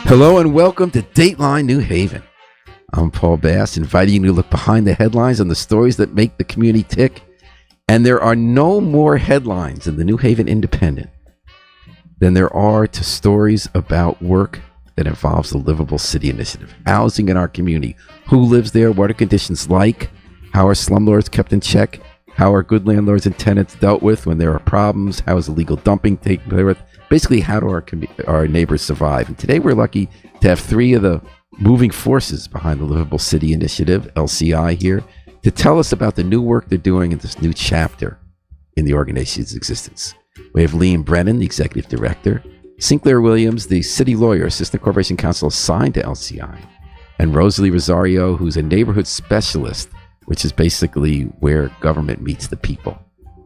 Hello and welcome to Dateline New Haven. I'm Paul Bass, inviting you to look behind the headlines on the stories that make the community tick. And there are no more headlines in the New Haven Independent than there are to stories about work that involves the Livable City Initiative, housing in our community. Who lives there? What are conditions like? How are slumlords kept in check? How are good landlords and tenants dealt with when there are problems? How is illegal dumping taken care of? Basically, how do our neighbors survive? And today we're lucky to have three of the moving forces behind the Livable City Initiative, LCI, here to tell us about the new work they're doing in this new chapter in the organization's existence. We have Liam Brennan, the executive director, Sinclair Williams, the city lawyer, assistant corporation counsel assigned to LCI, and Rosalie Rosario, who's a neighborhood specialist, which is basically where government meets the people.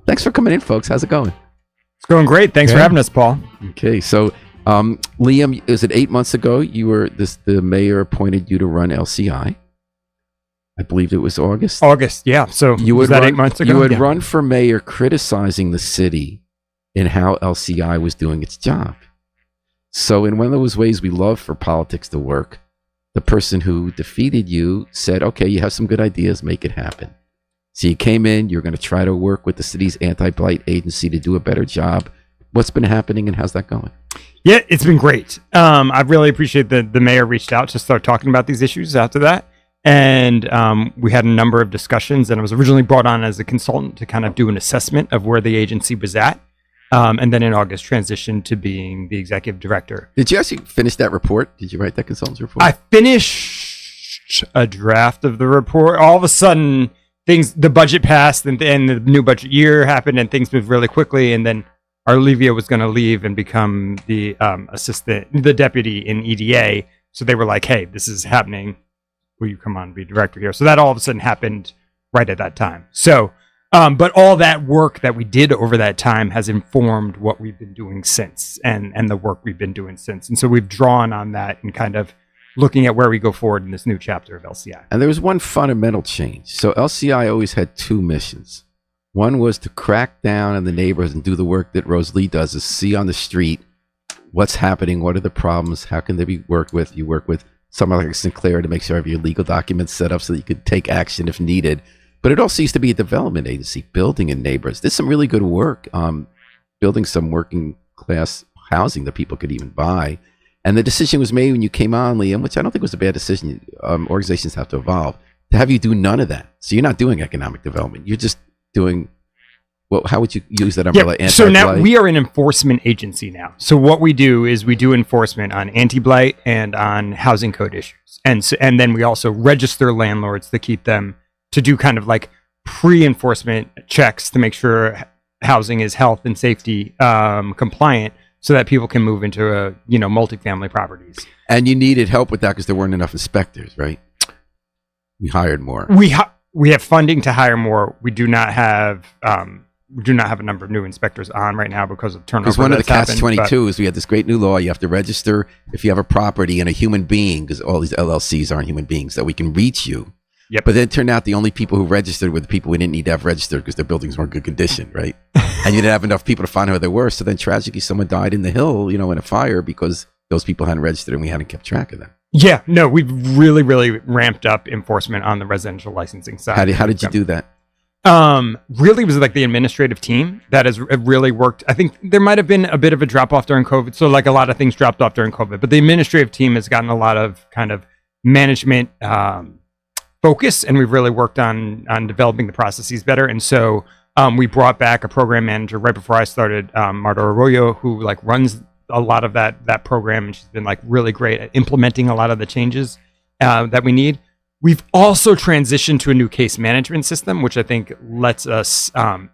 Thanks for coming in, folks. How's it going? It's going great. Thanks for having us, Paul. Okay, so Liam, is it 8 months ago the mayor appointed you to run LCI? I believe it was August. August, yeah. So was that 8 months ago? You had run for mayor criticizing the city in how LCI was doing its job. So in one of those ways we love for politics to work, the person who defeated you said, okay, you have some good ideas, make it happen. So you came in, you're going to try to work with the city's anti-blight agency to do a better job. What's been happening and how's that going? Yeah, it's been great. I really appreciate that the mayor reached out to start talking about these issues after that. And we had a number of discussions, and I was originally brought on as a consultant to kind of do an assessment of where the agency was at. And then in August, transitioned to being the executive director. Did you actually finish that report? Did you write that consultant's report? I finished a draft of the report. All of a sudden, the budget passed and the new budget year happened and things moved really quickly. And then Olivia was going to leave and become the the deputy in EDA. So they were like, hey, this is happening. Will you come on and be director here? So that all of a sudden happened right at that time. So, but all that work that we did over that time has informed what we've been doing since and the work we've been doing since. And so we've drawn on that and kind of looking at where we go forward in this new chapter of LCI. And there was one fundamental change. So LCI always had two missions. One was to crack down on the neighborhoods and do the work that Rosalie does, is see on the street what's happening, what are the problems, how can they be worked with. You work with someone like Sinclair to make sure you have your legal documents set up so that you could take action if needed. But it also used to be a development agency, building in neighborhoods. Did some really good work, building some working class housing that people could even buy. And the decision was made when you came on, Liam, which I don't think was a bad decision. Organizations have to evolve, to have you do none of that. So you're not doing economic development. You're just doing, well, how would you use that umbrella? Yeah, so now we are an enforcement agency now. So what we do is we do enforcement on anti-blight and on housing code issues. And then we also register landlords to keep them, to do kind of like pre-enforcement checks to make sure housing is health and safety compliant, so that people can move into multifamily properties. And you needed help with that because there weren't enough inspectors, right? We hired more. We have funding to hire more. We do not have a number of new inspectors on right now because of turnover. Because one of the catch-22 is we had this great new law. You have to register if you have a property and a human being, because all these LLCs aren't human beings, that we can reach you. Yep. But then it turned out the only people who registered were the people we didn't need to have registered because their buildings weren't good condition, right? And you didn't have enough people to find out who they were. So then tragically someone died in the hill, in a fire because those people hadn't registered and we hadn't kept track of them. Yeah, no, we've really, really ramped up enforcement on the residential licensing side. How did you do that? Really was like the administrative team that has really worked. I think there might have been a bit of a drop off during COVID. So like a lot of things dropped off during COVID, but the administrative team has gotten a lot of kind of management, focus, and we've really worked on developing the processes better. And so we brought back a program manager right before I started, Marta Arroyo, who like runs a lot of that program, and she's been like really great at implementing a lot of the changes that we need. We've also transitioned to a new case management system, which I think lets us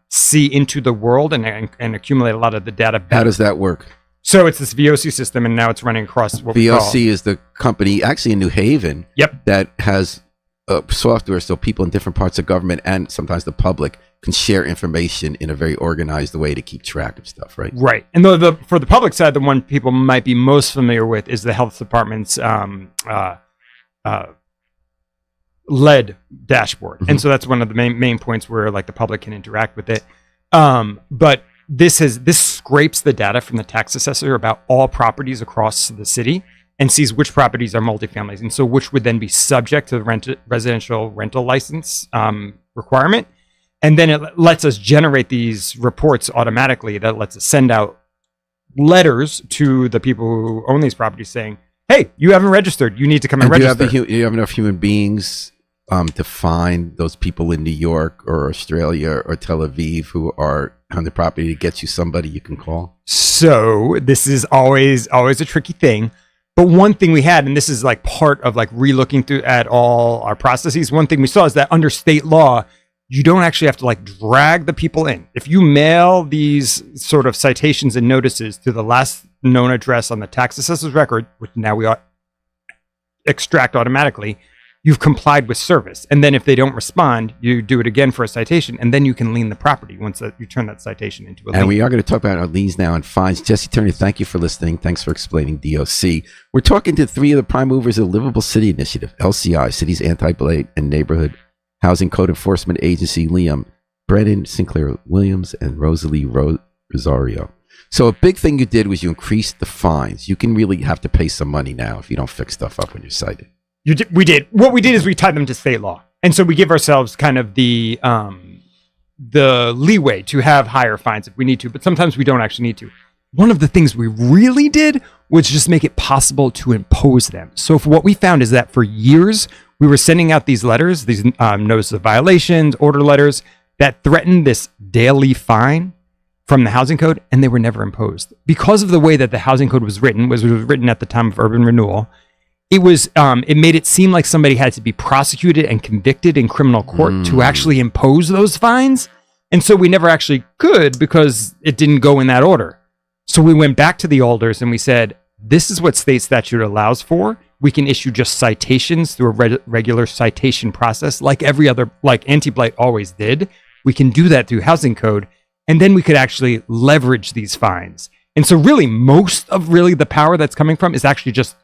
see into the world and accumulate a lot of the data better. How does that work? So it's this VOC system, and now it's running across what we call... VOC is the company actually in New Haven that has software so people in different parts of government and sometimes the public can share information in a very organized way to keep track of stuff, right? Right. And for the public side, the one people might be most familiar with is the health department's lead dashboard. Mm-hmm. And so that's one of the main points where like the public can interact with it. But this scrapes the data from the tax assessor about all properties across the city and sees which properties are multifamilies, and so which would then be subject to the residential rental license requirement. And then it lets us generate these reports automatically that lets us send out letters to the people who own these properties saying, hey, you haven't registered. You need to come and register. Do you have enough human beings to find those people in New York or Australia or Tel Aviv who are on the property to get you somebody you can call? So this is always a tricky thing. But one thing we had, and this is like part of like re-looking through at all our processes, one thing we saw is that under state law, you don't actually have to like drag the people in. If you mail these sort of citations and notices to the last known address on the tax assessor's record, which now we extract automatically, you've complied with service. And then if they don't respond, you do it again for a citation, and then you can lien the property once you turn that citation into a lien. And we are going to talk about our liens now and fines. Jesse Turner, thank you for listening. Thanks for explaining DOC. We're talking to three of the prime movers of the Livable City Initiative, LCI, City's Anti-Blight and Neighborhood Housing Code Enforcement Agency, Liam, Brennan Sinclair Williams, and Rosalie Rosario. So a big thing you did was you increased the fines. You can really have to pay some money now if you don't fix stuff up when you're cited. We did. What we did is we tied them to state law. And so we give ourselves kind of the leeway to have higher fines if we need to, but sometimes we don't actually need to. One of the things we really did was just make it possible to impose them. So what we found is that for years, we were sending out these letters, these notices of violations, order letters that threatened this daily fine from the housing code, and they were never imposed. Because of the way that the housing code was written at the time of urban renewal, it made it seem like somebody had to be prosecuted and convicted in criminal court to actually impose those fines. And so we never actually could because it didn't go in that order. So we went back to the alders and we said, this is what state statute allows for. We can issue just citations through a regular citation process like anti-blight always did. We can do that through housing code. And then we could actually leverage these fines. And so really most of the power that's coming from is actually just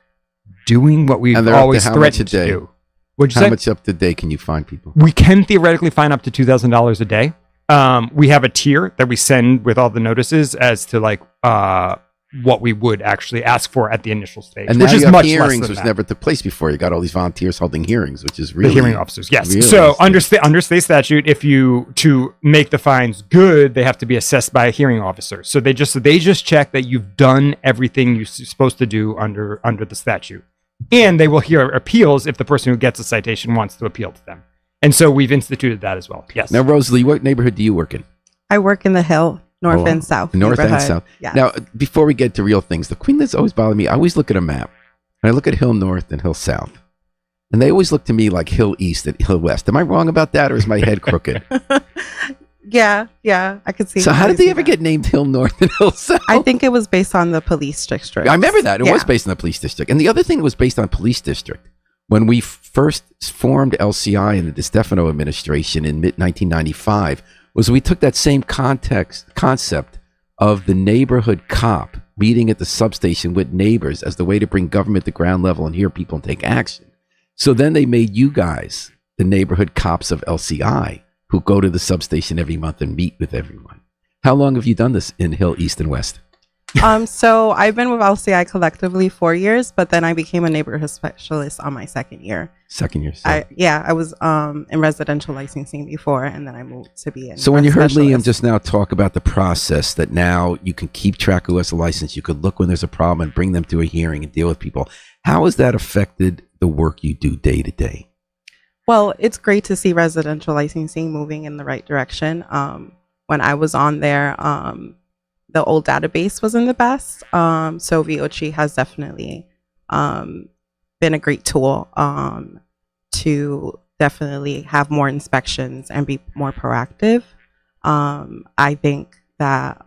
doing what we've always threatened to do. How much up to date can you fine people? We can theoretically fine up to $2,000 a day. We have a tier that we send with all the notices as to like what we would actually ask for at the initial stage, and which now is you have much hearings, less than which that. never took place before. You got all these volunteers holding hearings, which is really the hearing officers. Yes. Really So under state statute, to make the fines good, they have to be assessed by a hearing officer. So they just check that you've done everything you're supposed to do under the statute, and they will hear appeals if the person who gets a citation wants to appeal to them. And so we've instituted that as well. Yes. Now, Rosalie, what neighborhood do you work in? I work in the Hill, North and South. North and South. Yes. Now, before we get to real things, the Queen that's always bothered me, I always look at a map, and I look at Hill North and Hill South, and they always look to me like Hill East and Hill West. Am I wrong about that, or is my head crooked? Yeah, I could see. So how did they ever get named Hill North and Hill South? I think it was based on the police district. I remember that. It was based on the police district. And the other thing was based on police district. When we first formed LCI in the DiStefano administration in mid-1995, was we took that same concept of the neighborhood cop meeting at the substation with neighbors as the way to bring government to ground level and hear people and take action. So then they made you guys the neighborhood cops of LCI who go to the substation every month and meet with everyone. How long have you done this in Hill East and West? So I've been with LCI collectively 4 years, but then I became a neighborhood specialist on my second year. Second year. So. I was in residential licensing before, and then I moved to be in. So when you heard Liam just now talk about the process that now you can keep track of who has a license, you could look when there's a problem and bring them to a hearing and deal with people. How has that affected the work you do day to day? Well, it's great to see residential licensing moving in the right direction. When I was on there, the old database wasn't the best. So VOC has definitely been a great tool to definitely have more inspections and be more proactive. I think that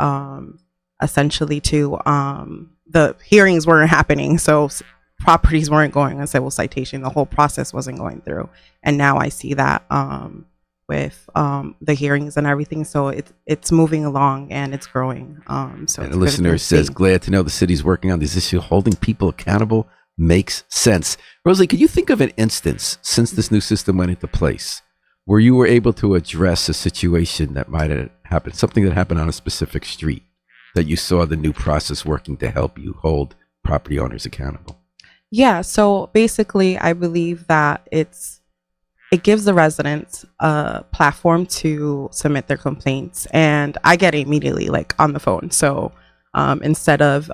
essentially too, the hearings weren't happening. So properties weren't going on civil citation. The whole process wasn't going through. And now I see that with the hearings and everything. So it's moving along and it's growing. So and the listener says, glad to know the city's working on this issue. Holding people accountable makes sense. Rosalie, could you think of an instance since this new system went into place where you were able to address a situation that might have happened, something that happened on a specific street that you saw the new process working to help you hold property owners accountable? Yeah, so basically, I believe that it gives the residents a platform to submit their complaints, and I get it immediately, like on the phone. So instead of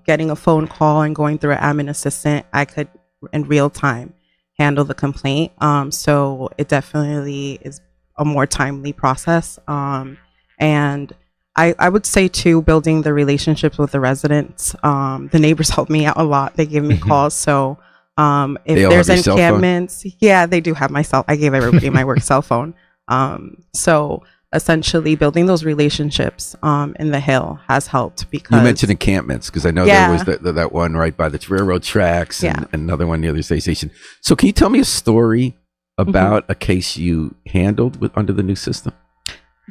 getting a phone call and going through an admin assistant, I could in real time handle the complaint. So it definitely is a more timely process. And I would say too, building the relationships with the residents. The neighbors help me out a lot. They give me calls. So if They all there's have your cell phone? encampments, yeah, they do have my cell. I gave everybody my work cell phone. So essentially building those relationships in the Hill has helped because You mentioned encampments because I know there was that one right by the railroad tracks and another one near the state station. So can you tell me a story about a case you handled under the new system?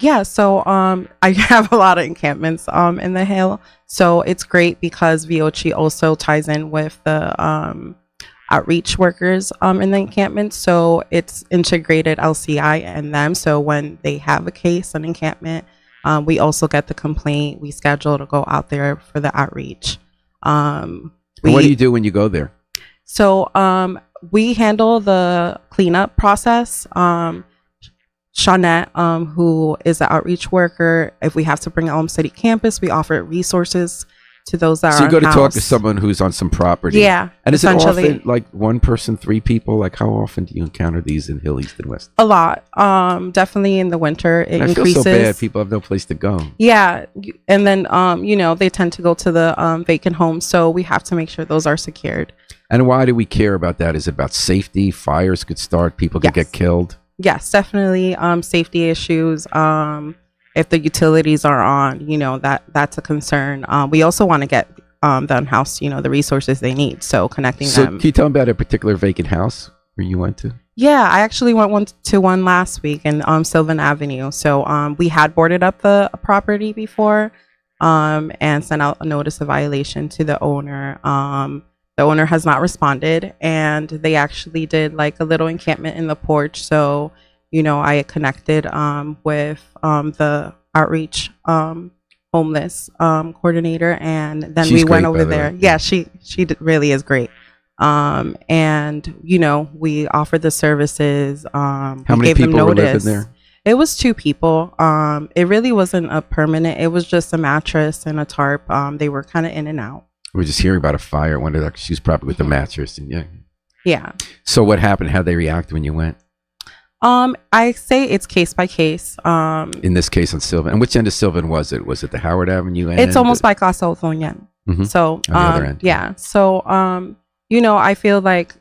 Yeah, so I have a lot of encampments in the Hill. So it's great because VOC also ties in with the outreach workers in the encampment. So it's integrated LCI and them. So when they have a case, an encampment, we also get the complaint. We schedule to go out there for the outreach. What do you do when you go there? So we handle the cleanup process. Shawnette, who is an outreach worker, if we have to bring Elm City campus, we offer resources to those that are So you go to on talk house. to someone who's on some property. Yeah, And is it essentially. often like one person, three people? Like how often do you encounter these in Hill, East, and West? A lot. Definitely in the winter it And I increases. feel so bad. People have no place to go. Yeah, and then they tend to go to the vacant homes, so we have to make sure those are secured. And why do we care about that? Is it about safety? Fires could start. People could Yes. get killed. Yes, definitely safety issues. If the utilities are on, that's a concern. We also want to get the unhoused, the resources they need. So connecting So them. can you tell me about a particular vacant house where you went to? Yeah, I actually went to one last week in Sylvan Avenue. So we had boarded up the property before and sent out a notice of violation to the owner. The owner has not responded, and they actually did like a little encampment in the porch. So, I connected with the outreach homeless coordinator, and then She's we went great, over by the there. way. Yeah, she really is great. And we offered the services. How We many gave them people were living notice. there? It was 2 people. It really wasn't a permanent. It was just a mattress and a tarp. They were kind of in and out. We were just hearing about a fire. One of the, she was probably with the mattress. And yeah. Yeah. So what happened? How'd they react when you went? I say it's case by case. In this case on Sylvan. And which end of Sylvan was it? Was it the Howard Avenue end? It's almost by Casa Othonian. Mhm. So On the other end. yeah. So I feel like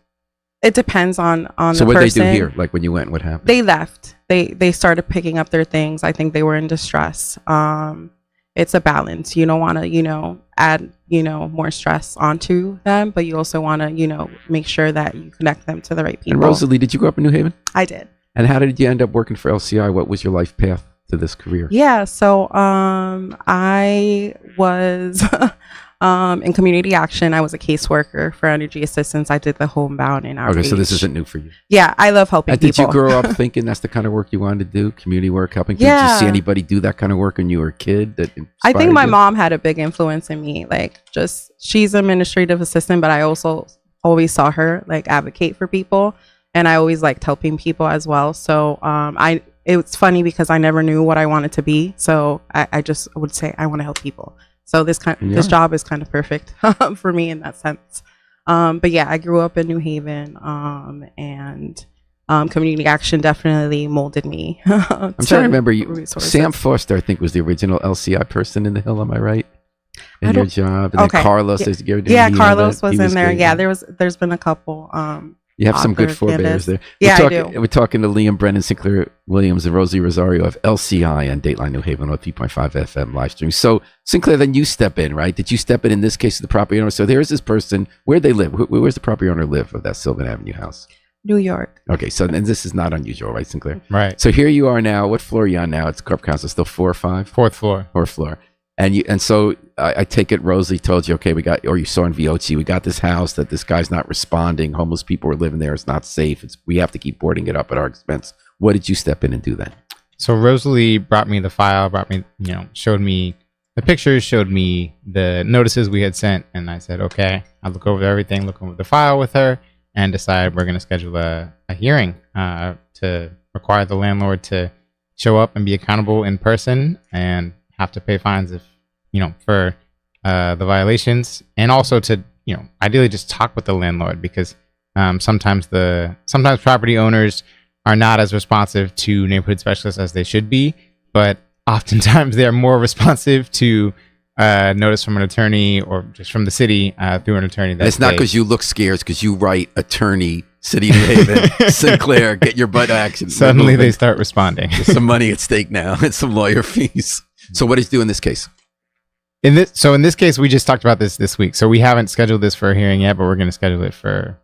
it depends on So the what did they person. do here? Like when you went, what happened? They left. They started picking up their things. I think they were in distress. It's a balance. You don't want to, add, more stress onto them, but you also want to, make sure that you connect them to the right people. And Rosalie, did you grow up in New Haven? I did. And how did you end up working for LCI? What was your life path to this career? Yeah. So I was in community action. I was a caseworker for energy assistance. I did the homebound and outreach. Okay, so this isn't new for you. Yeah, I love helping And did people. you grow up thinking that's the kind of work you wanted to do? Community work, helping kids? Did Yeah. you see anybody do that kind of work when you were a kid? That I think inspired my you? mom had a big influence in me. Like, just she's administrative assistant, but I also always saw her like advocate for people, and I always liked helping people as well. So it's funny because I never knew what I wanted to be. So I just would say I want to help people. So this job is kind of perfect for me in that sense. But yeah, I grew up in New Haven, and community action definitely molded me. I'm trying to remember you. Sam Foster, I think, was the original LCI person in the Hill. Am I right? In your job, and then Carlos. Carlos was in there. Yeah, there's been a couple. You have some good author, forebears Candace. there. Yeah, I do. We're talking to Liam Brennan, Sinclair Williams, and Rosie Rosario of LCI on Dateline New Haven on 3.5 FM live stream. So, Sinclair, then you step in, right? Did you step in this case, the property owner? So there's this person. Where'd they live? Where's the property owner live of that Sylvan Avenue house? New York. Okay, so and this is not unusual, right, Sinclair? Right. So here you are now. What floor are you on now? It's Corp Council, still 4 or 5? Fourth floor. Fourth floor. And so I take it Rosalie told you, okay, or you saw in VOC, we got this house that this guy's not responding. Homeless people are living there. It's not safe. We have to keep boarding it up at our expense. What did you step in and do then? So Rosalie brought me the file, showed me the pictures showed me the notices we had sent, and I said, okay, I'll look over everything, look over the file with her, and decide we're going to schedule a hearing to require the landlord to show up and be accountable in person and have to pay fines if, for the violations, and also to, ideally just talk with the landlord, because sometimes property owners are not as responsive to neighborhood specialists as they should be, but oftentimes they're more responsive to notice from an attorney or just from the city through an attorney. It's not because you look scarce, because you write attorney, City of New Haven, Sinclair, get your butt action. Suddenly they start responding. There's some money at stake now and some lawyer fees. So what did you do in this case? In this case, we just talked about this week. So we haven't scheduled this for a hearing yet, but we're going to schedule it for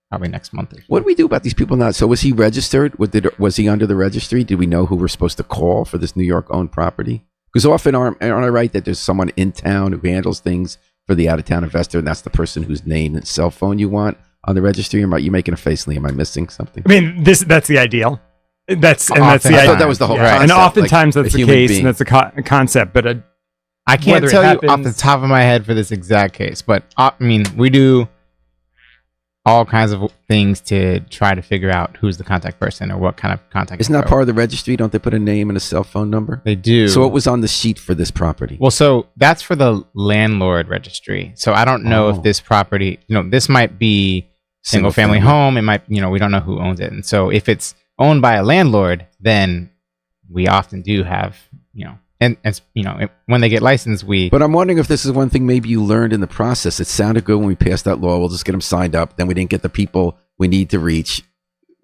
probably next month. What do we do about these people now? So was he registered? Was he under the registry? Did we know who we're supposed to call for this New York-owned property? Because often, aren't I right that there's someone in town who handles things for the out-of-town investor, and that's the person whose name and cell phone you want on the registry? Am I, you making a face, Lee? Am I missing something? I mean, that's the ideal. That's the I idea. thought that was the whole concept. And oftentimes like that's the case, and that's the concept. But I can't tell you off the top of my head for this exact case. But I mean, we do all kinds of things to try to figure out who's the contact person or what kind of contact. Isn't that part of the registry? Don't they put a name and a cell phone number? They do. So what was on the sheet for this property? Well, so that's for the landlord registry. So I don't know if this property, this might be single family home. It might, we don't know who owns it. And so if it's owned by a landlord, then we often do have, and when they get licensed, But I'm wondering if this is one thing maybe you learned in the process. It sounded good when we passed that law. We'll just get them signed up. Then we didn't get the people we need to reach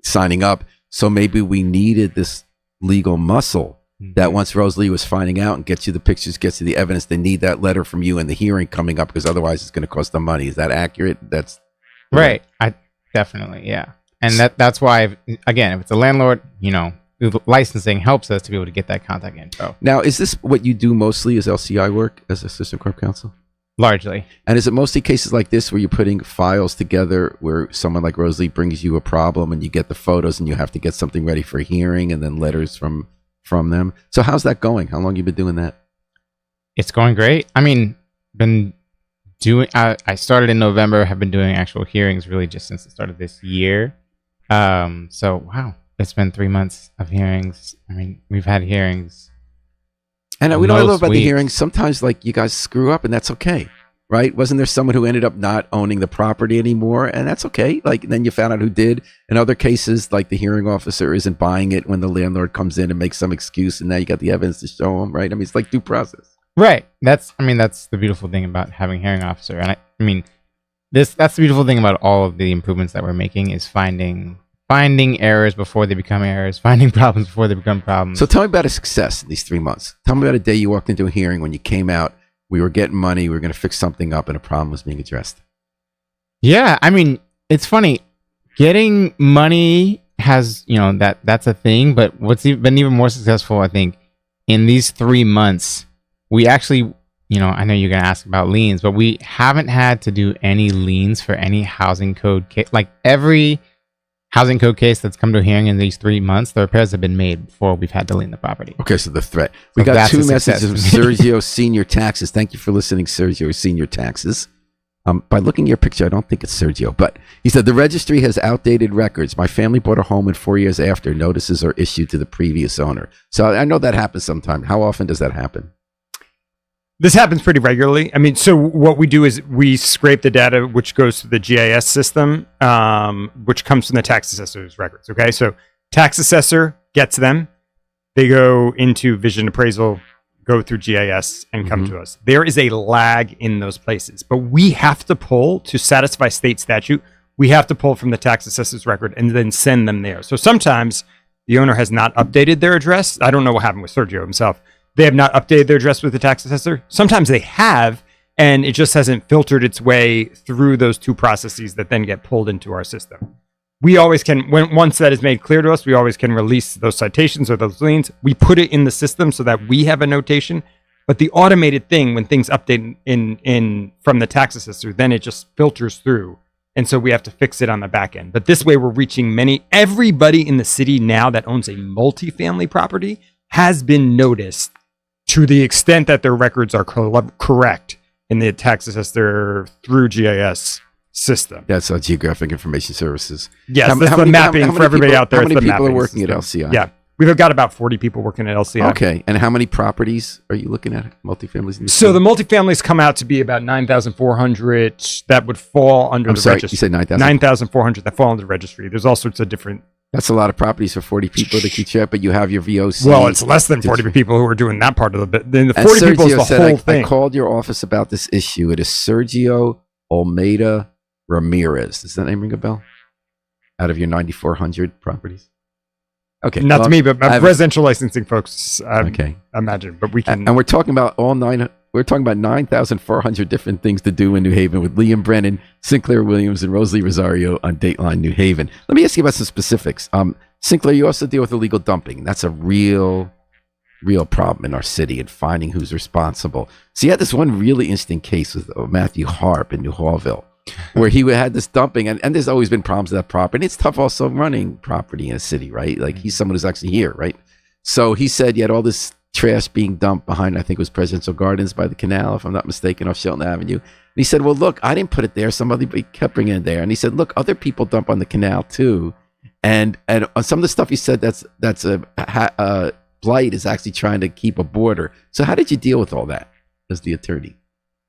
signing up. So maybe we needed this legal muscle that once Rosalie was finding out and gets you the pictures, gets you the evidence, they need that letter from you in the hearing coming up, because otherwise it's going to cost them money. Is that accurate? That's right. I definitely, yeah. And that's why, again, if it's a landlord, licensing helps us to be able to get that contact info. Now, is this what you do mostly, is LCI work as assistant corp counsel? Largely. And is it mostly cases like this where you're putting files together where someone like Rosalie brings you a problem and you get the photos and you have to get something ready for a hearing and then letters from them? So how's that going? How long have you been doing that? It's going great. I mean, I started in November, have been doing actual hearings really just since the start of this year. So, wow. It's been 3 months of hearings. I mean, we've had hearings. And we know a little about the hearings. Sometimes, like, you guys screw up, and that's okay, right? Wasn't there someone who ended up not owning the property anymore? And that's okay. Like, then you found out who did. In other cases, like, the hearing officer isn't buying it when the landlord comes in and makes some excuse, and now you got the evidence to show them, right? I mean, it's like due process. Right. That's the beautiful thing about having a hearing officer. And I mean, that's the beautiful thing about all of the improvements that we're making is finding errors before they become errors, finding problems before they become problems. So tell me about a success in these 3 months. Tell me about a day you walked into a hearing when you came out, we were getting money, we were going to fix something up, and a problem was being addressed. Yeah, I mean, it's funny. Getting money has, that's a thing, but what's been even more successful, I think, in these 3 months, we actually, I know you're going to ask about liens, but we haven't had to do any liens for any housing code case. Like every housing code case that's come to a hearing in these 3 months, the repairs have been made before we've had to lien the property. Okay, so the threat. We got 2 messages from Sergio Senior Taxes. Thank you for listening, Sergio Senior Taxes. By looking at your picture, I don't think it's Sergio, but he said, the registry has outdated records. My family bought a home and 4 years after, notices are issued to the previous owner. So I know that happens sometime. How often does that happen? This happens pretty regularly. I mean, so what we do is we scrape the data, which goes to the GIS system, which comes from the tax assessor's records. Okay, so tax assessor gets them. They go into vision appraisal, go through GIS, and come to us. There is a lag in those places, but we have to pull to satisfy state statute. We have to pull from the tax assessor's record and then send them there. So sometimes the owner has not updated their address. I don't know what happened with Sergio himself. They have not updated their address with the tax assessor. Sometimes they have, and it just hasn't filtered its way through those 2 processes that then get pulled into our system. We always can, once that is made clear to us, we always can release those citations or those liens. We put it in the system so that we have a notation. But the automated thing, when things update in from the tax assessor, then it just filters through. And so we have to fix it on the back end. But this way we're reaching everybody in the city now that owns a multifamily property has been noticed to the extent that their records are correct in the tax assessor through GIS system. That's Geographic Information Services. Yes, How- that's how the many- mapping how for many everybody people- out there. How it's many the people are mapping working at system. LCI? Yeah, we've got about 40 people working at LCI. Okay, and how many properties are you looking at? Multifamilies? In the So the city? multifamilies come out to be about 9,400 that would fall under I'm the sorry, registry. you said 9,000. 9,400 that fall under the registry. There's all sorts of different. That's a lot of properties for 40 people to keep track, but you have your VOC. Well, it's less than 40 people who are doing that part of the bit. Then the 40 And people is Sergio the said, whole I thing. called your office about this issue. It is Sergio Almeida Ramirez. Does that name ring a bell? Out of your 9,400 properties? Okay. Not well, to me, but I have- residential licensing folks, Okay. imagine. But we can. And we're talking about we're talking about 9,400 different things to do in New Haven with Liam Brennan, Sinclair Williams, and Rosalie Rosario on Dateline New Haven. Let me ask you about some specifics. Sinclair, you also deal with illegal dumping. That's a real problem in our city and finding who's responsible. So you had this one really interesting case with Matthew Harp in New Hallville, where he had this dumping, and there's always been problems with that property. And it's tough also running property in a city, right? Like he's someone who's actually here, right? So he said you had all this trash being dumped behind, I think it was Presidential Gardens by the canal, if I'm not mistaken, off Shelton Avenue. And he said, well, look, I didn't put it there. Somebody kept bringing it there. And he said, look, other people dump on the canal too. And on some of the stuff he said, that's a blight is actually trying to keep a border. So how did you deal with all that as the attorney?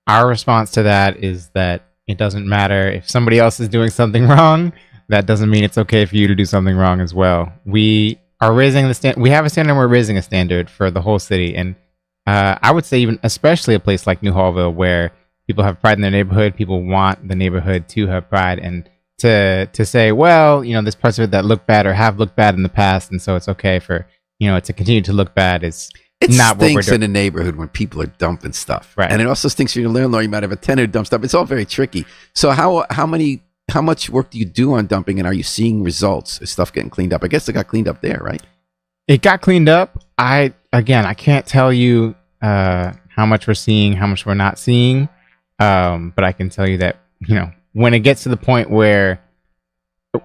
Our response to that is that it doesn't matter if somebody else is doing something wrong. That doesn't mean it's okay for you to do something wrong as well. We are raising the standard. We have a standard. We're raising a standard for the whole city, and I would say even especially a place like New Hallville, where people have pride in their neighborhood. People want the neighborhood to have pride, and to say, well, there's parts of it that look bad or have looked bad in the past, and so it's okay for to continue to look bad is It not what we're stinks doing. in a neighborhood when people are dumping stuff, Right. And it also stinks for your landlord. You might have a tenant who dumps stuff. It's all very tricky. So how much work do you do on dumping, and are you seeing results? Is stuff getting cleaned up? I guess it got cleaned up there, right? It got cleaned up. I can't tell you how much we're seeing, how much we're not seeing, but I can tell you that when it gets to the point where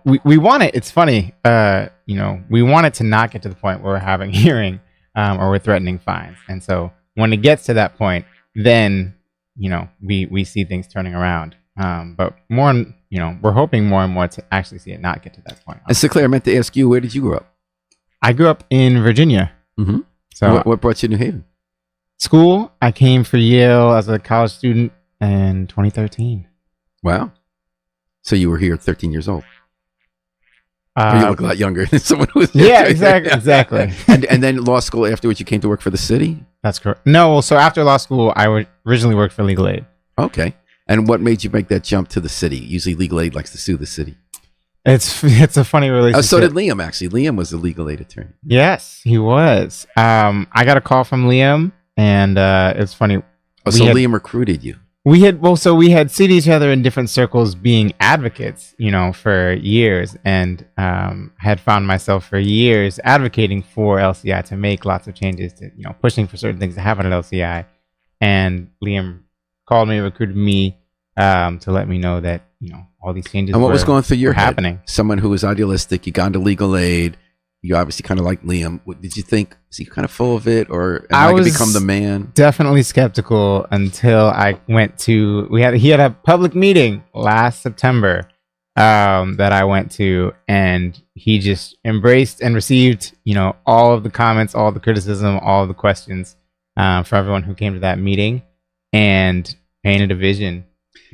we want it. It's funny, we want it to not get to the point where we're having a hearing or we're threatening fines. And so when it gets to that point, then we see things turning around. But we're hoping more and more to actually see it not get to that point. And Sinclair, I meant to ask you, where did you grow up? I grew up in Virginia. Mm-hmm. So What brought you to New Haven? school, I came for Yale as a college student in 2013. Wow. So you were here at 13 years old. Or you look a lot younger than someone who was Yeah, exactly. And then law school afterwards, you came to work for the city? That's correct. No, well, so after law school, originally worked for legal aid. Okay. And what made you make that jump to the city? Usually legal aid likes to sue the city. It's a funny relationship. So did Liam, actually. Liam was a legal aid attorney. Yes, he was. I got a call from Liam, and it's funny. Oh, so Liam recruited you. We had seen each other in different circles being advocates, for years, and had found myself for years advocating for LCI to make lots of changes, to pushing for certain things to happen at LCI. And Liam called me, recruited me to let me know that all these changes. And what was going through your head? happening? Someone who was idealistic. You got into legal aid. You obviously kind of like Liam. What, did you think? Is he kind of full of it, or am I going to become the man? Definitely skeptical until I went to. He had a public meeting last September that I went to, and he just embraced and received all of the comments, all the criticism, all of the questions for everyone who came to that meeting, and painted a vision.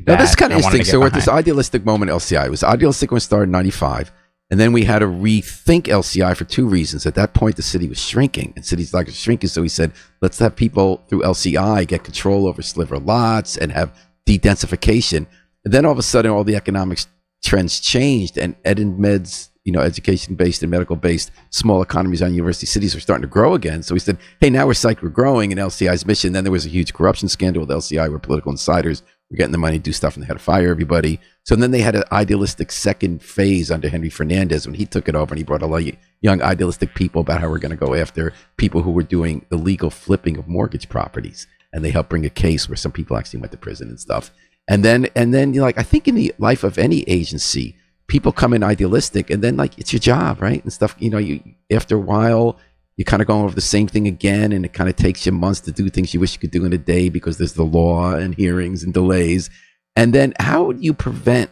Now, this is kind of I wanted interesting. to get So we're at this behind. idealistic moment, LCI. It was idealistic when it started in 95. And then we had to rethink LCI for two reasons. At that point, the city was shrinking, and cities like shrinking. So we said, let's have people through LCI get control over sliver lots and have de-densification. And then all of a sudden, all the economic trends changed, and ed and meds, education-based and medical-based small economies on university cities are starting to grow again. So we said, hey, now we're psyched, we're growing in LCI's mission. Then there was a huge corruption scandal with LCI where political insiders were getting the money to do stuff, and they had to fire everybody. So then they had an idealistic second phase under Henry Fernandez when he took it over, and he brought a lot of young idealistic people about how we're going to go after people who were doing illegal flipping of mortgage properties. And they helped bring a case where some people actually went to prison and stuff. And then I think in the life of any agency, people come in idealistic, and then it's your job, right? And stuff, you after a while, you're kind of going over the same thing again, and it kind of takes you months to do things you wish you could do in a day because there's the law and hearings and delays. And then how would you prevent,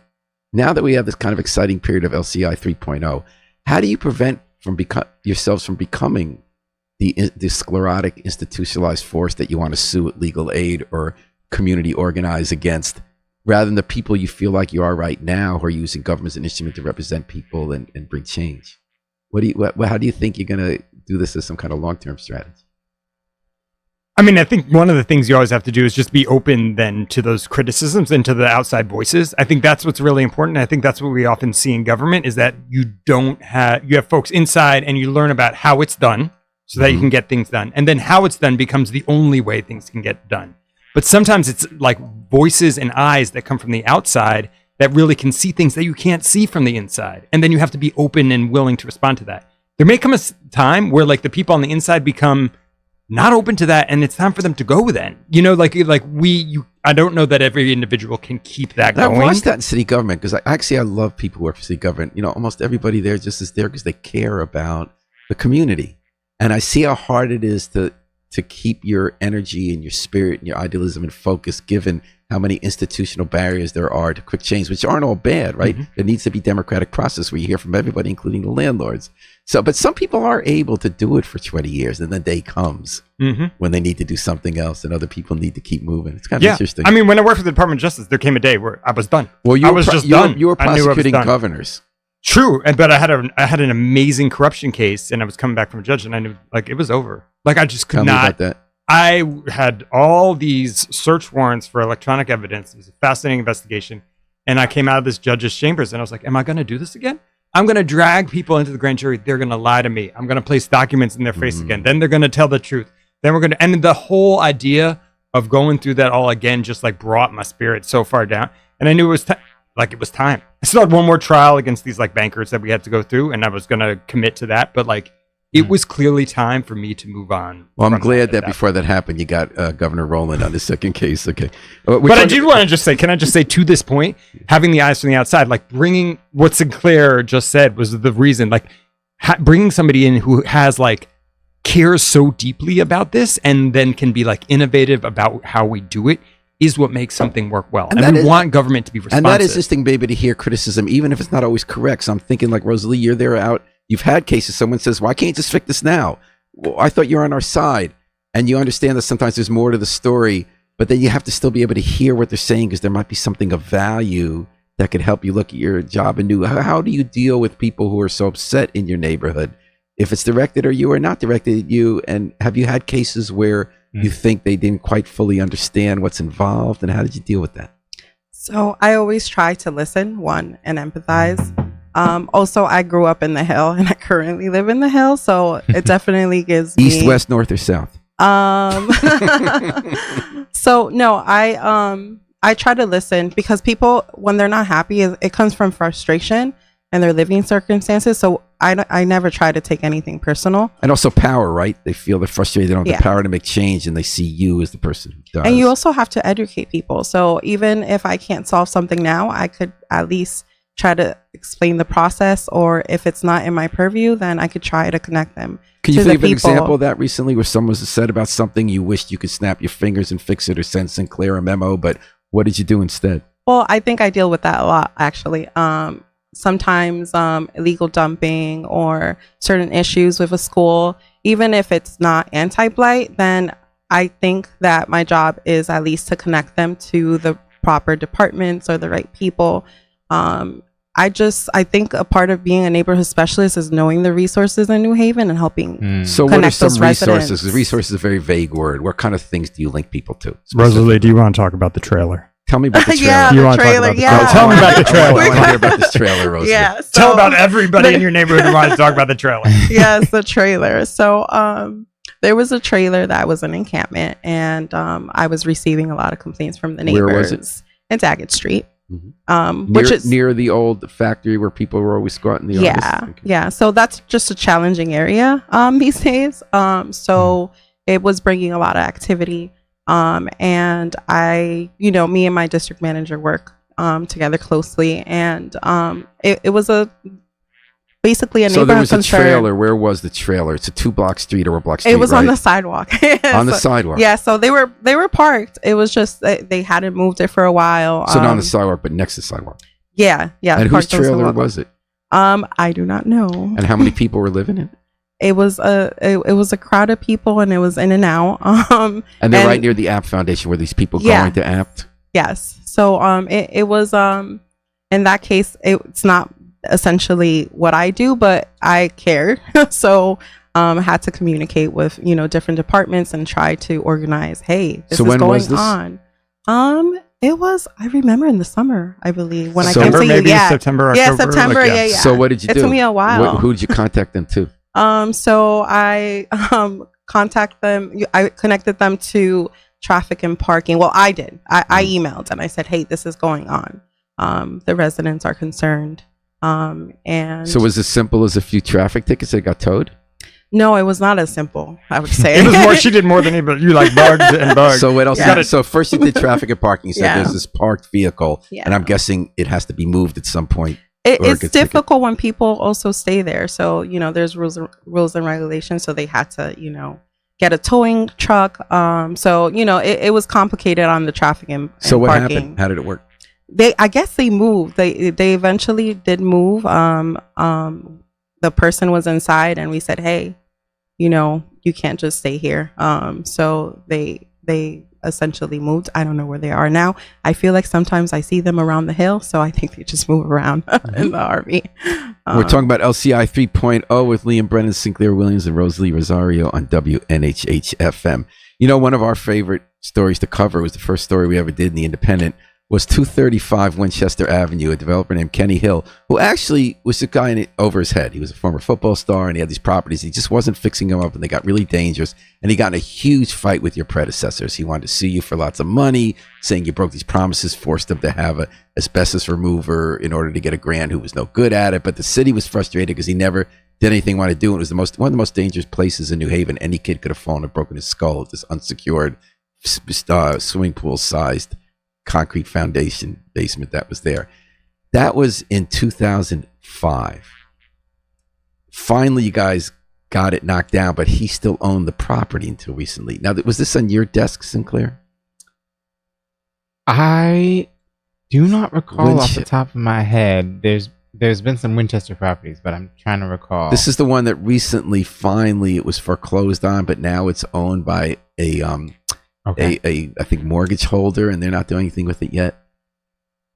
now that we have this kind of exciting period of LCI 3.0, how do you prevent yourselves from becoming the sclerotic institutionalized force that you want to sue at legal aid or community organize against, rather than the people you feel like you are right now, who are using government as an instrument to represent people and bring change? How do you think you're going to do this as some kind of long-term strategy? I mean, I think one of the things you always have to do is just be open then to those criticisms and to the outside voices. I think that's what's really important. I think that's what we often see in government, is that you have folks inside and you learn about how it's done so that you can get things done. And then how it's done becomes the only way things can get done. But sometimes it's like voices and eyes that come from the outside that really can see things that you can't see from the inside. And then you have to be open and willing to respond to that. There may come a time where like the people on the inside become not open to that, and it's time for them to go then. You know, I don't know that every individual can keep that going. I watched that in city government because I love people who work for city government. You know, almost everybody there just is there because they care about the community. And I see how hard it is to keep your energy and your spirit and your idealism and focus, given how many institutional barriers there are to quick change, which aren't all bad, right? There needs to be democratic process where you hear from everybody, including the landlords. So, but some people are able to do it for 20 years, and the day comes when they need to do something else, and other people need to keep moving. It's kind of interesting. I mean, when I worked for the Department of Justice, there came a day where I was done. Well, I was just done. You were prosecuting governors. True, but I had an amazing corruption case, and I was coming back from a judge, and I knew like it was over. Like I just could Tell not. me about that. I had all these search warrants for electronic evidence. It was a fascinating investigation, and I came out of this judge's chambers, and I was like, "Am I going to do this again? I'm going to drag people into the grand jury. They're going to lie to me. I'm going to place documents in their face again. Then they're going to tell the truth. Then we're going to." And the whole idea of going through that all again just like brought my spirit so far down, and I knew it was it was time. I still had one more trial against these like bankers that we had to go through, and I was going to commit to that, but like it was clearly time for me to move on. Well, I'm glad that before that happened, you got Governor Rowland on his second case. Okay, but I do want to just say, can I just say to this point, having the eyes from the outside, like bringing what Sinclair just said was the reason, like bringing somebody in who has like cares so deeply about this and then can be like innovative about how we do it is what makes something work well. And we want government to be responsive. And that is interesting, baby, to hear criticism, even if it's not always correct. So I'm thinking like, Rosalie, you're there out. You've had cases. Someone says, why can't you just fix this now? Well, I thought you were on our side. And you understand that sometimes there's more to the story, but then you have to still be able to hear what they're saying because there might be something of value that could help you look at your job anew. How do you deal with people who are so upset in your neighborhood, if it's directed at you or not directed at you? And have you had cases where you think they didn't quite fully understand what's involved? And how did you deal with that? So I always try to listen, one, and empathize. Also, I grew up in the Hill, and I currently live in the Hill, so it definitely gives me East, west, north, or south. So no, I try to listen because people, when they're not happy, it comes from frustration and their living circumstances. So I never try to take anything personal. And also power, right? They feel they're frustrated. They don't have the power to make change, and they see you as the person who does. And you also have to educate people. So even if I can't solve something now, I could at least try to explain the process, or if it's not in my purview, then I could try to connect them. Can you think of an example of that recently where someone was said about something you wished you could snap your fingers and fix it or send Sinclair a memo, but what did you do instead? Well, I think I deal with that a lot, actually. Sometimes illegal dumping or certain issues with a school, even if it's not anti-blight, then I think that my job is at least to connect them to the proper departments or the right people. I think a part of being a neighborhood specialist is knowing the resources in New Haven and helping So what are some resources? residents. The resources is a very vague word. What kind of things do you link people to? Rosalie, do you want to talk about the trailer? Tell me about the trailer. Yeah, You the wanna talk trailer. about the Yeah. trailer? Tell me about the trailer. I want to hear about this trailer, Rosalie. Yeah. Tell so- about everybody in your neighborhood who wants to talk about the trailer. Yes, the trailer. So there was a trailer that was an encampment, and I was receiving a lot of complaints from the neighbors. Where was it? In Daggett Street. Near, Which is near the old factory where people were always squatting the yeah, office? Okay. yeah. So that's just a challenging area these days. So it was bringing a lot of activity. And me and my district manager work together closely, and it was a basically a So neighborhood there was a concern. trailer. Where was the trailer? It's a 2-block street or a block street. It was on right? the sidewalk. On the So- sidewalk. Yeah, so they were parked. It was just they hadn't moved it for a while. So not on the sidewalk, but next to the sidewalk. Yeah. And whose parked on the trailer sidewalk. was it? I do not know. And how many people were living in it? It was a crowd of people, and it was in and out. And they're right near the Apt Foundation where these people going to Apt. Yes. So it was in that case it's not essentially what I do, but I cared. So had to communicate with different departments and try to organize. Hey, this So is when going was this? on. It was, I remember, in the summer, I believe, when So- I came to you. maybe Yeah, September, yeah, October. September. like, Yeah. So what did you It do? took me a while. Who did you contact them to? So I contact them. I connected them to traffic and parking. Well, I did. I emailed and I said, "Hey, this is going on. The residents are concerned." And So was it as simple as a few traffic tickets that got towed? no, it was not as simple. I would say It was more. She did more than anybody. You like bugged and bugged. So what else? Yeah. So first you did traffic and parking. You said Yeah. there's this parked vehicle, Yeah. and I'm guessing it has to be moved at some point. It, Or it's gets ticket. difficult when people also stay there. So there's rules and regulations. So they had to get a towing truck. So it was complicated on the traffic and So what parking. happened? How did it work? I guess they moved. They eventually did move. The person was inside, and we said, "Hey, you can't just stay here." So they essentially moved. I don't know where they are now. I feel like sometimes I see them around the hill, so I think they just move around in the RV. We're talking about LCI 3.0 with Liam Brennan, Sinclair Williams, and Rosalie Rosario on WNHH FM. One of our favorite stories to cover was the first story we ever did in The Independent, was 235 Winchester Avenue, a developer named Kenny Hill, who actually was the guy over his head. He was a former football star, and he had these properties. He just wasn't fixing them up, and they got really dangerous. And he got in a huge fight with your predecessors. He wanted to sue you for lots of money, saying you broke these promises, forced him to have a asbestos remover in order to get a grant who was no good at it. But the city was frustrated because he never did anything want to do it. It was one of the most dangerous places in New Haven. Any kid could have fallen and broken his skull at this unsecured swimming pool-sized concrete foundation basement that was there. That was in 2005. Finally, you guys got it knocked down, but he still owned the property until recently. Now, was this on your desk, Sinclair? I do not recall off the Winchester. top of my head. There's been some Winchester properties, but I'm trying to recall. This is the one that recently, finally, it was foreclosed on, but now it's owned by a I think mortgage holder, and they're not doing anything with it yet.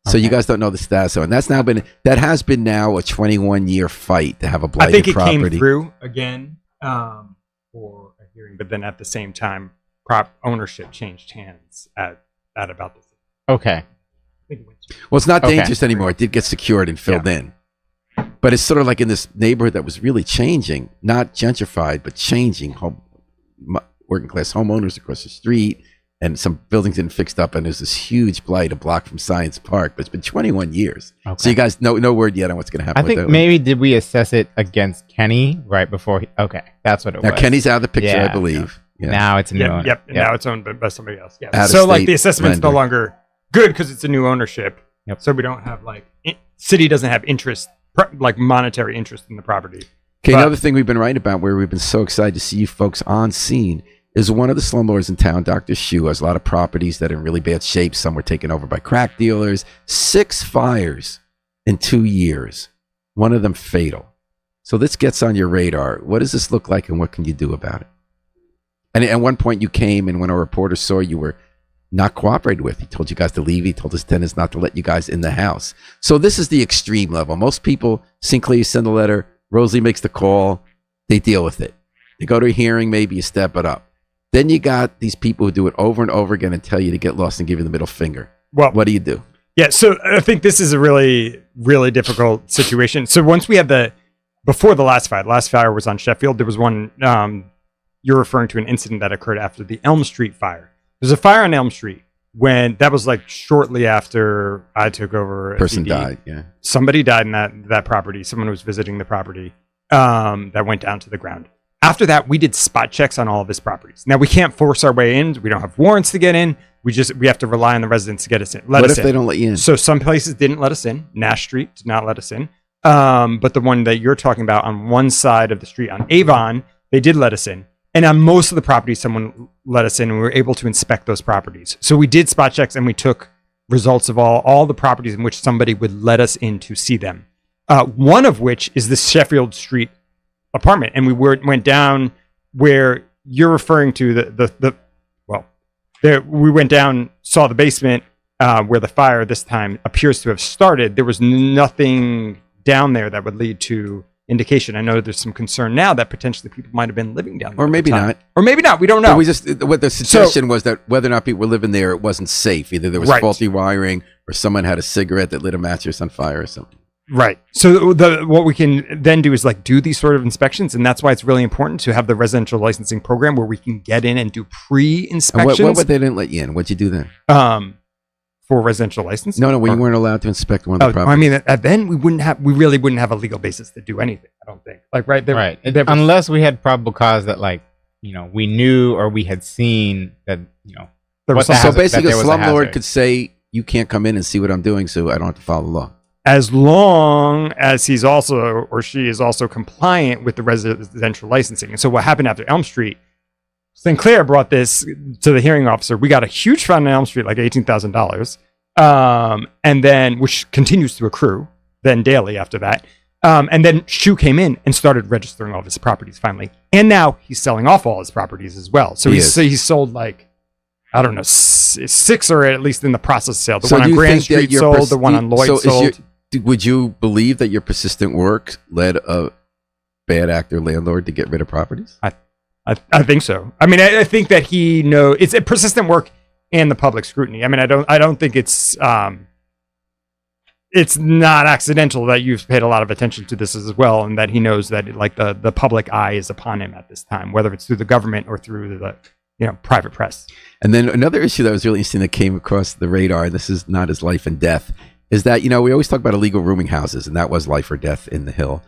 So you guys don't know the status of it. And that has been now a 21-year fight to have a I blighted think it property. came through again for a hearing, but then at the same time, prop ownership changed hands at about the same. Okay. I think it went to- Well, it's not Okay. dangerous anymore. It did get secured and filled in. But it's sort of like in this neighborhood that was really changing, not gentrified, but changing. Working class homeowners across the street, and some buildings didn't fixed up, and there's this huge blight a block from Science Park. But it's been 21 years. Okay. So you guys, no word yet on what's going to happen I with think that. maybe did we assess it against Kenny right before okay, that's what it Now was. Kenny's out of the picture, Yeah. I believe. Yeah. Now it's a new Yep, owner. yep. And now it's owned by somebody else. Yeah. Out of So like state the assessment's no lender. longer good because it's a new ownership. Yep. So we don't have city doesn't have interest, like monetary interest in the property. Okay, But- another thing we've been writing about, where we've been so excited to see you folks on scene, is one of the slumlords in town, Dr. Shu, has a lot of properties that are in really bad shape. Some were taken over by crack dealers. 6 fires in 2 years, one of them fatal. So this gets on your radar. What does this look like, and what can you do about it? And at one point you came, and when a reporter saw you were not cooperated with, he told you guys to leave. He told his tenants not to let you guys in the house. So this is the extreme level. Most people, Sinclair, you send a letter, Rosalie makes the call, they deal with it. They go to a hearing, maybe you step it up. Then you got these people who do it over and over again and tell you to get lost and give you the middle finger. Well, What do you do? yeah. So I think this is a really, really difficult situation. So once we had before the last fire was on Sheffield. There was one, you're referring to an incident that occurred after the Elm Street fire. There's a fire on Elm Street when that was like shortly after I took over. as Person ED. died, yeah. Somebody died in that property. Someone was visiting the property that went down to the ground. After that, we did spot checks on all of his properties. Now we can't force our way in. We don't have warrants to get in. We have to rely on the residents to get us in. What if they don't let you in? So some places didn't let us in. Nash Street did not let us in. But the one that you're talking about on one side of the street on Avon, they did let us in. And on most of the properties, someone let us in, and we were able to inspect those properties. So we did spot checks, and we took results of all the properties in which somebody would let us in to see them. One of which is the Sheffield Street apartment, and we went down where you're referring to we went down, saw the basement where the fire this time appears to have started. There was nothing down there that would lead to indication. I know there's some concern now that potentially people might have been living down there. Or maybe not. Or maybe not. We don't know. But what the suggestion was that whether or not people were living there, it wasn't safe. Either there was faulty wiring or someone had a cigarette that lit a mattress on fire or something. Right. So what we can then do is like do these sort of inspections, and that's why it's really important to have the residential licensing program where we can get in and do pre-inspections. And what they didn't let you in? What'd you do then? For residential license? No, we weren't allowed to inspect one of the properties. I mean, then we really wouldn't have a legal basis to do anything. I don't think. Like unless we had probable cause that we knew or we had seen that so basically, a slumlord could say you can't come in and see what I'm doing, so I don't have to follow the law. As long as he's also or she is also compliant with the residential licensing. And so what happened after Elm Street, Sinclair brought this to the hearing officer. We got a huge fine on Elm Street, like $18,000, and then which continues to accrue then daily after that. And then Shu came in and started registering all of his properties finally, and now he's selling off all his properties as well. So he's sold like, I don't know, 6 or at least in the process of sale. The one on Grand Street sold, the one on Lloyd sold. Would you believe that your persistent work led a bad actor landlord to get rid of properties? I think so. I mean, I think that he knows it's a persistent work and the public scrutiny. I mean, I don't think it's not accidental that you've paid a lot of attention to this as well, and that he knows that like the public eye is upon him at this time, whether it's through the government or through the private press. And then another issue that was really interesting that came across the radar, and this is not as life and death, is that, we always talk about illegal rooming houses, and that was life or death in the Hill.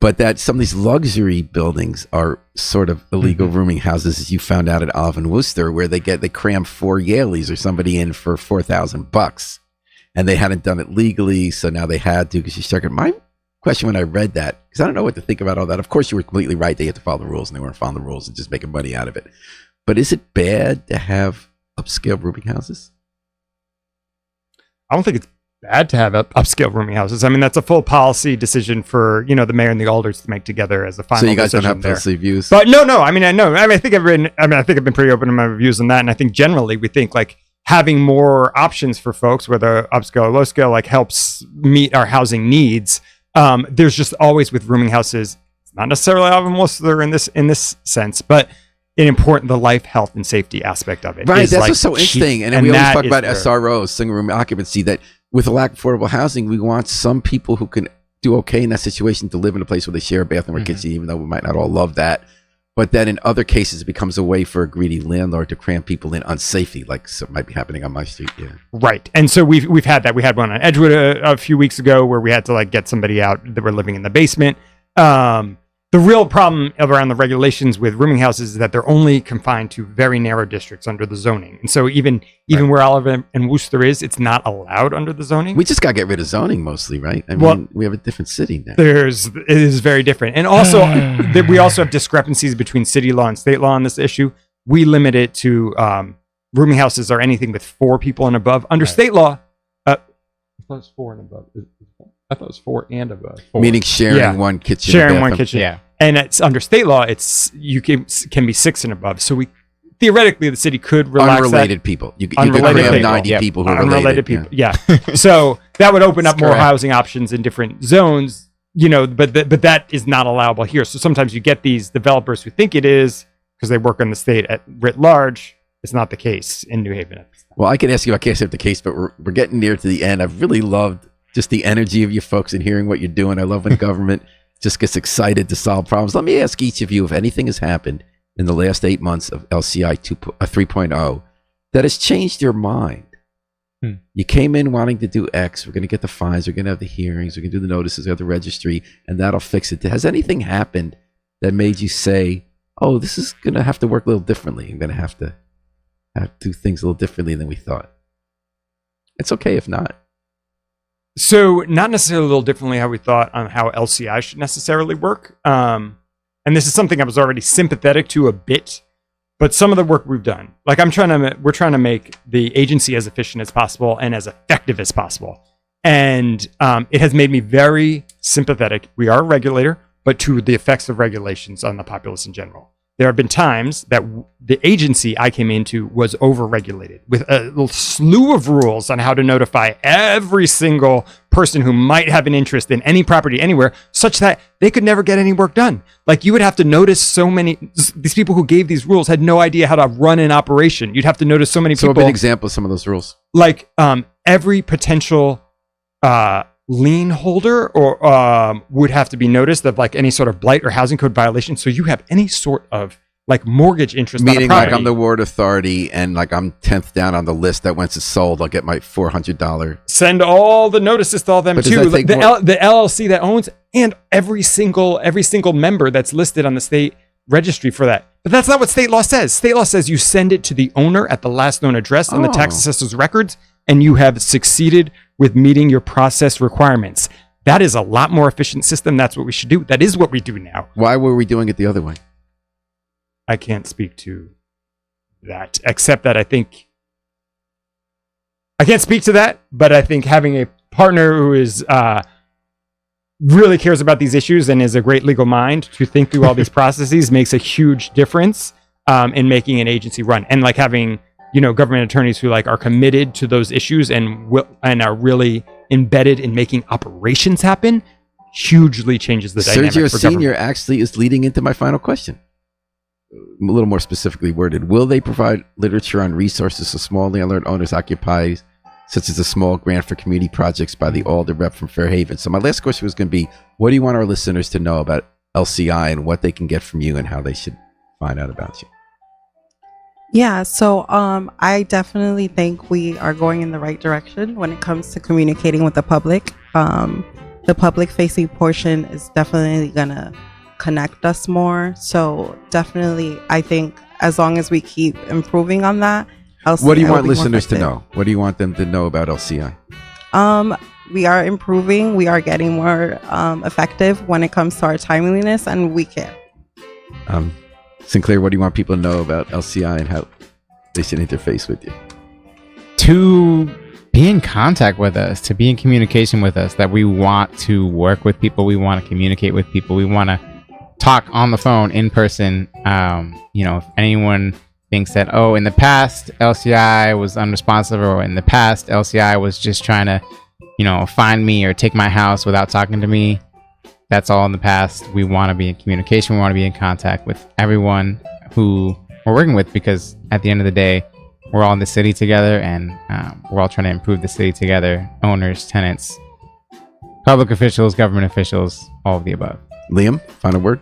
But that some of these luxury buildings are sort of illegal rooming houses, as you found out at Olive and Worcester, where they cram 4 Yaleys or somebody in for $4,000, and they hadn't done it legally, so now they had to because you started. My question when I read that, because I don't know what to think about all that. Of course, you were completely right; they had to follow the rules, and they weren't following the rules and just making money out of it. But is it bad to have upscale rooming houses? I don't think it's bad to have upscale rooming houses. I mean, that's a full policy decision for the mayor and the alders to make together as a final. So you guys don't have policy views, but no. I mean, I know. I think I've been pretty open in my reviews on that, and I think generally we think like having more options for folks, whether upscale or low scale, like helps meet our housing needs. There's just always with rooming houses, not necessarily most of them in this sense, but important the life, health, and safety aspect of it. Right, that's what's so interesting. And we always talk about SROs, single room occupancy, that with a lack of affordable housing, we want some people who can do okay in that situation to live in a place where they share a bathroom or kitchen, even though we might not all love that. But then in other cases, it becomes a way for a greedy landlord to cram people in unsafely, like something might be happening on my street. Yeah, right. And so we've had that. We had one on Edgewood a few weeks ago where we had to like get somebody out that were living in the basement. The real problem around the regulations with rooming houses is that they're only confined to very narrow districts under the zoning. And so even where Olive and Worcester is, it's not allowed under the zoning. We just got to get rid of zoning mostly, right? I mean, we have a different city now. It is very different. And also, we also have discrepancies between city law and state law on this issue. We limit it to rooming houses are anything with 4 people and above. Under state law, I thought it was 4 and above. I thought it was 4 and above. 4. Meaning sharing one kitchen. Sharing one kitchen. Yeah. And it's under state law, you can be 6 and above. So theoretically the city could relax unrelated people. You could have 90 people who are unrelated people. Yeah. So that would open up more housing options in different zones. But that is not allowable here. So sometimes you get these developers who think it is because they work on the state at writ large. It's not the case in New Haven. Well, I can ask you, I can't say the case, but we're getting near to the end. I've really loved just the energy of you folks and hearing what you're doing. I love when government just gets excited to solve problems. Let me ask each of you if anything has happened in the last 8 months of LCI 3.0 that has changed your mind. You came in wanting to do X. We're going to get the fines. We're going to have the hearings. We're going to do the notices. We have the registry, and that'll fix it. Has anything happened that made you say, oh, this is going to have to work a little differently. I'm going to have to do things a little differently than we thought. It's okay if not. So not necessarily a little differently how we thought on how LCI should necessarily work. And this is something I was already sympathetic to a bit, but some of the work we've done, like we're trying to make the agency as efficient as possible and as effective as possible. And it has made me very sympathetic. We are a regulator, but to the effects of regulations on the populace in general. There have been times that the agency I came into was over-regulated with a little slew of rules on how to notify every single person who might have an interest in any property anywhere, such that they could never get any work done. Like, you would have to notice so many, these people who gave these rules had no idea how to run an operation. You'd have to notice so many people. So a big example of some of those rules. Like every potential lien holder or would have to be noticed of like any sort of blight or housing code violation. So you have any sort of like mortgage interest. Meaning on a like I'm the ward authority and like I'm 10th down on the list that once it's sold, I'll get my $400. Send all the notices to all them too. Like the LLC that owns and every single member that's listed on the state registry for that. But that's not what state law says. State law says you send it to the owner at the last known address on the tax assessor's records, and you have succeeded with meeting your process requirements. That is a lot more efficient system. That's what we should do. That is what we do now. Why were we doing it the other way? I can't speak to that, except that I think I can't speak to that, but I think having a partner who is really cares about these issues and is a great legal mind to think through all these processes makes a huge difference in making an agency run. And like having, government attorneys who like are committed to those issues and are really embedded in making operations happen hugely changes the dynamic Sergio for Senior government. actually is leading into my final question. A little more specifically worded. Will they provide literature on resources so small landlord owners occupy, such as a small grant for community projects by the Alder rep from Fairhaven? So my last question was going to be, what do you want our listeners to know about LCI and what they can get from you and how they should find out about you? Yeah, so I definitely think we are going in the right direction when it comes to communicating with the public. The public-facing portion is definitely going to connect us more. So definitely, I think as long as we keep improving on that, LCI what do you want listeners to know? What do you want them to know about LCI? We are improving. We are getting more effective when it comes to our timeliness, and we care. Sinclair, what do you want people to know about LCI and how they should interface with you? To be in contact with us, to be in communication with us, that we want to work with people, we want to communicate with people, we want to talk on the phone, in person. If anyone thinks that, in the past LCI was unresponsive, or in the past LCI was just trying to, find me or take my house without talking to me, that's all in the past. We want to be in communication. We want to be in contact with everyone who we're working with, because at the end of the day, we're all in the city together, and we're all trying to improve the city together. Owners, tenants, public officials, government officials, all of the above. Liam, final word?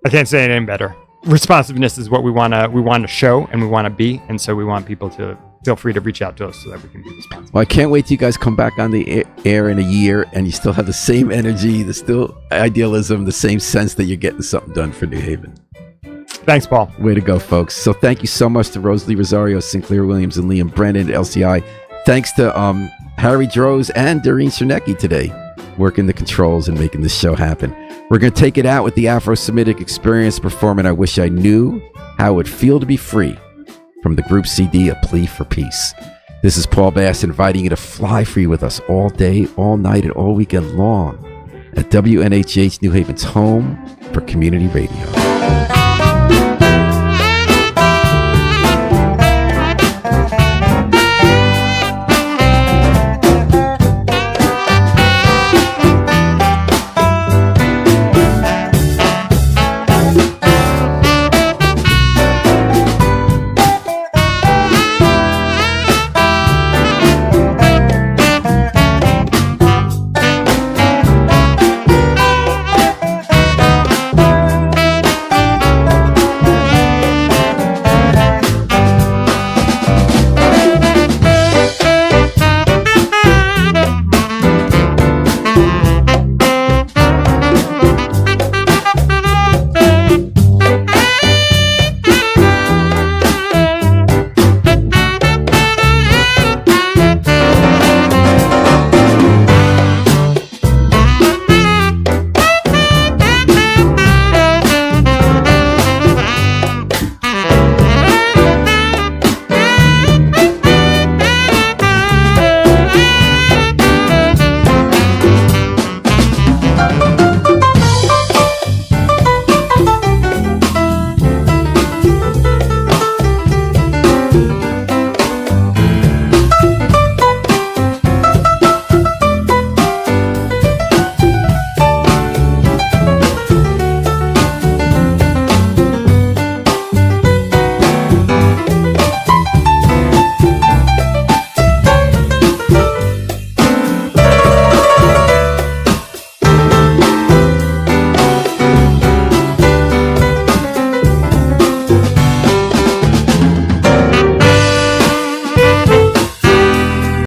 I can't say anything better. Responsiveness is what we want to show and we want to be, and so we want people to feel free to reach out to us so that we can be responsible. Well, I can't wait till you guys come back on the air in a year and you still have the same energy, the still idealism, the same sense that you're getting something done for New Haven. Thanks, Paul. Way to go, folks. So thank you so much to Rosalie Rosario, Sinclair Williams, and Liam Brennan at LCI. Thanks to Harry Droz and Doreen Cernecki today, working the controls and making this show happen. We're going to take it out with the Afro-Semitic Experience performing I Wish I Knew How It Would Feel to Be Free from the group CD, A Plea for Peace. This is Paul Bass inviting you to fly free with us all day, all night, and all weekend long at WNHH New Haven's home for community radio.